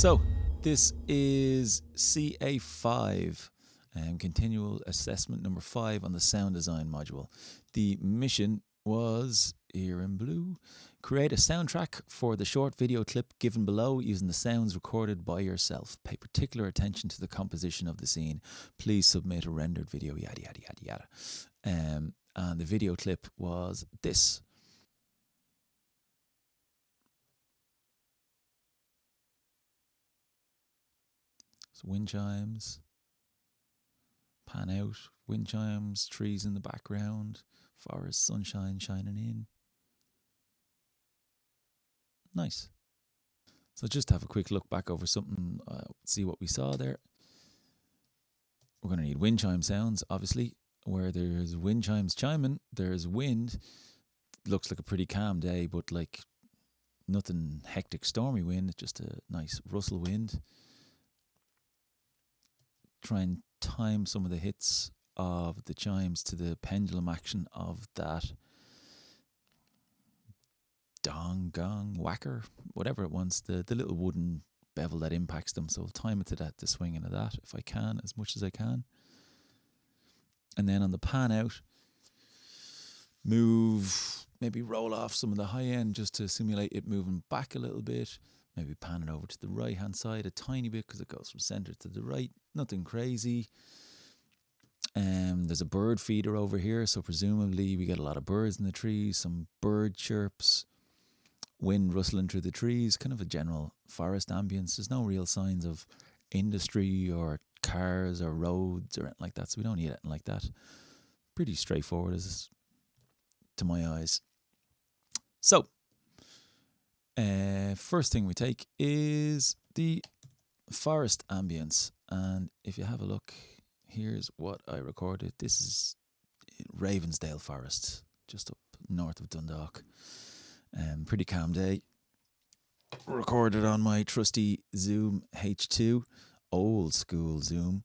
So this is CA5, continual assessment number 5 on the sound design module. The mission was, here in blue, create a soundtrack for the short video clip given below using the sounds recorded by yourself. Pay particular attention to the composition of the scene. Please submit a rendered video, yada, yada, yada, yada. And the video clip was this. So wind chimes, pan out, wind chimes, trees in the background, forest, sunshine shining in. Nice. So just have a quick look back over something, see what we saw there. We're going to need wind chime sounds, obviously. Where there's wind chimes chiming, there's wind. Looks like a pretty calm day, but like nothing hectic, stormy wind, just a nice rustle wind. Try and time some of the hits of the chimes to the pendulum action of that dong, gong, whacker, whatever it wants, the little wooden bevel that impacts them. So I'll time it to that, the swinging of that, if I can, as much as I can. And then on the pan out, move, maybe roll off some of the high end just to simulate it moving back a little bit. Maybe pan it over to the right hand side a tiny bit because it goes from center to the right. Nothing crazy. There's a bird feeder over here, so presumably we get a lot of birds in the trees, some bird chirps, wind rustling through the trees, kind of a general forest ambience. There's no real signs of industry or cars or roads or anything like that, so we don't need anything like that. Pretty straightforward as to my eyes. So first thing we take is the forest ambience, and if you have a look, here's what I recorded. This is Ravensdale Forest, just up north of Dundalk. Pretty calm day. Recorded on my trusty Zoom H2, old school Zoom,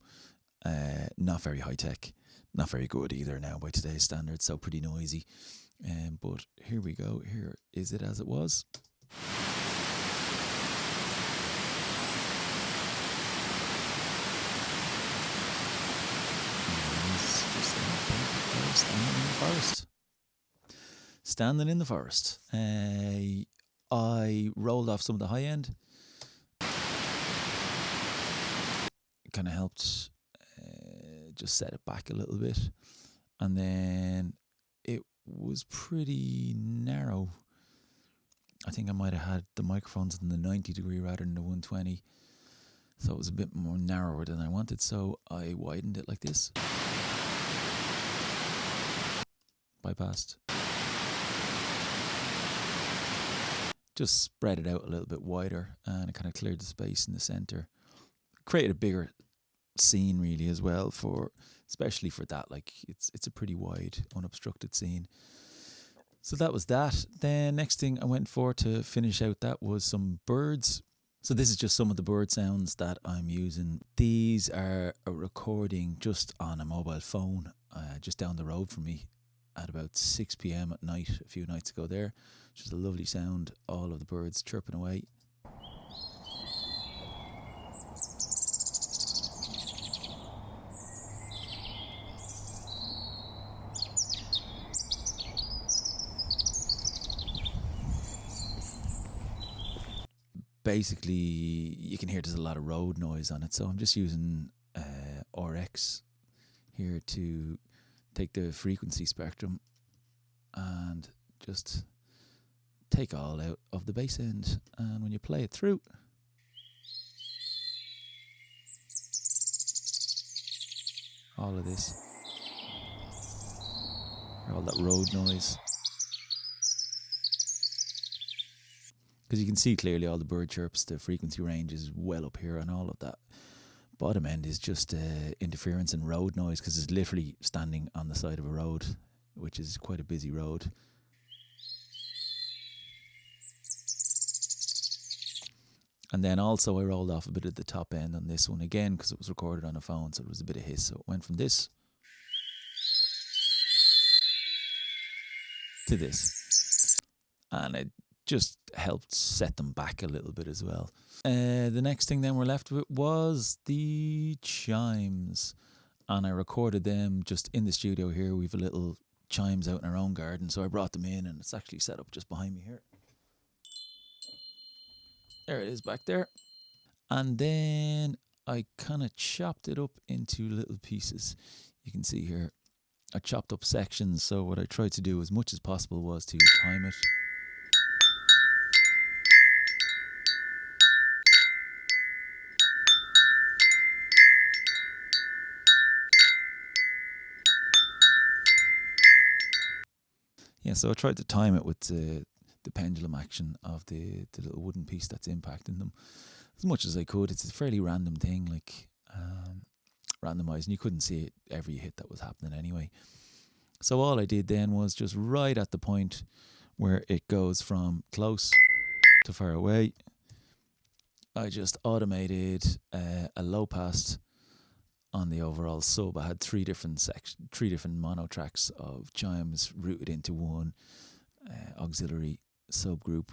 not very high tech, not very good either now by today's standards, so pretty noisy. But here we go. Here is it as it was. Standing in the forest. I rolled off some of the high end. It kind of helped just set it back a little bit. And then it was pretty narrow. I think I might have had the microphones in the 90 degree rather than the 120. So it was a bit more narrower than I wanted. So I widened it like this. Bypassed. Just spread it out a little bit wider, and it kind of cleared the space in the center. Created a bigger scene really as well, for especially for that. Like it's a pretty wide, unobstructed scene. So that was that. Then next thing I went for to finish out that was some birds. So this is just some of the bird sounds that I'm using. These are a recording just on a mobile phone, just down the road from me, at about 6 p.m. at night, a few nights ago there. Just a lovely sound, all of the birds chirping away. Basically, you can hear there's a lot of road noise on it, so I'm just using RX here to take the frequency spectrum and just take all out of the bass end, and when you play it through, all of this, all that road noise, because you can see clearly all the bird chirps, the frequency range is well up here, and all of that bottom end is just interference and road noise, because it's literally standing on the side of a road, which is quite a busy road. And then also I rolled off a bit at the top end on this one again, because it was recorded on a phone, so it was a bit of hiss. So it went from this to this. And I just helped set them back a little bit as well. The next thing then we're left with was the chimes, and I recorded them just in the studio here. We've a little chimes out in our own garden, so I brought them in, and it's actually set up just behind me here. There it is back there. And then I kind of chopped it up into little pieces. You can see here, I chopped up sections. So what I tried to do as much as possible was to time it. Yeah, so I tried to time it with the pendulum action of the little wooden piece that's impacting them as much as I could. It's a fairly random thing, like randomized, and you couldn't see it every hit that was happening anyway. So all I did then was just right at the point where it goes from close to far away, I just automated a low pass on the overall sub. I had three different mono tracks of chimes routed into one auxiliary subgroup.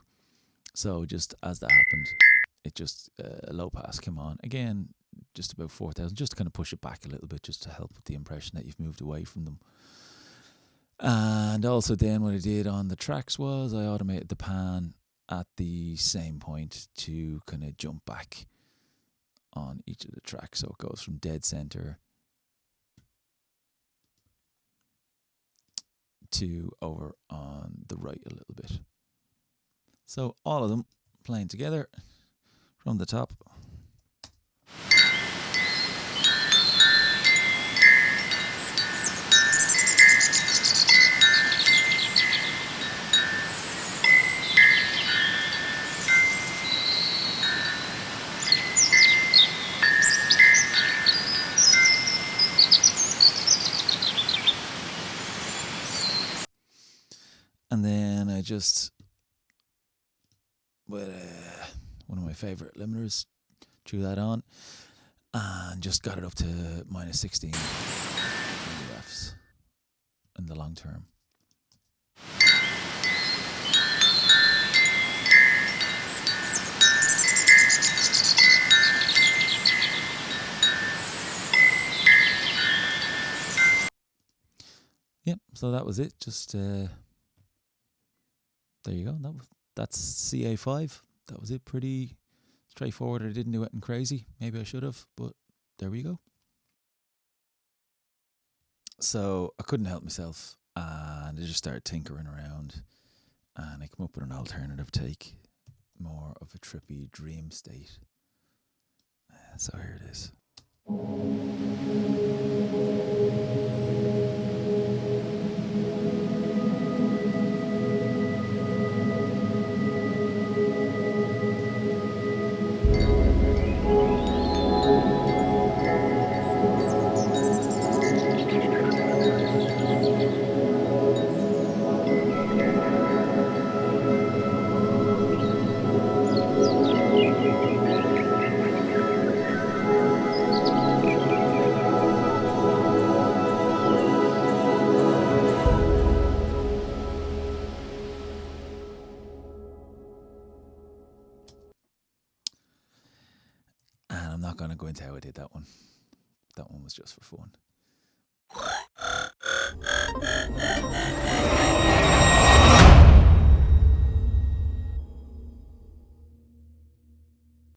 So just as that happened, it just a low pass came on again, just about 4,000, just to kind of push it back a little bit, just to help with the impression that you've moved away from them. And also then what I did on the tracks was I automated the pan at the same point to kind of jump back on each of the tracks. So it goes from dead center to over on the right a little bit. So all of them playing together from the top. And then I just, with one of my favourite limiters, threw that on and just got it up to minus 16 in the Fs in the long term. Yep, so that was it. Just there you go. That's CA5. That was it. Pretty straightforward. I didn't do anything crazy. Maybe I should have, but there we go. So I couldn't help myself, and I just started tinkering around, and I came up with an alternative take, more of a trippy dream state. So here it is. And I'm not going to go into how I did that one. That one was just for fun.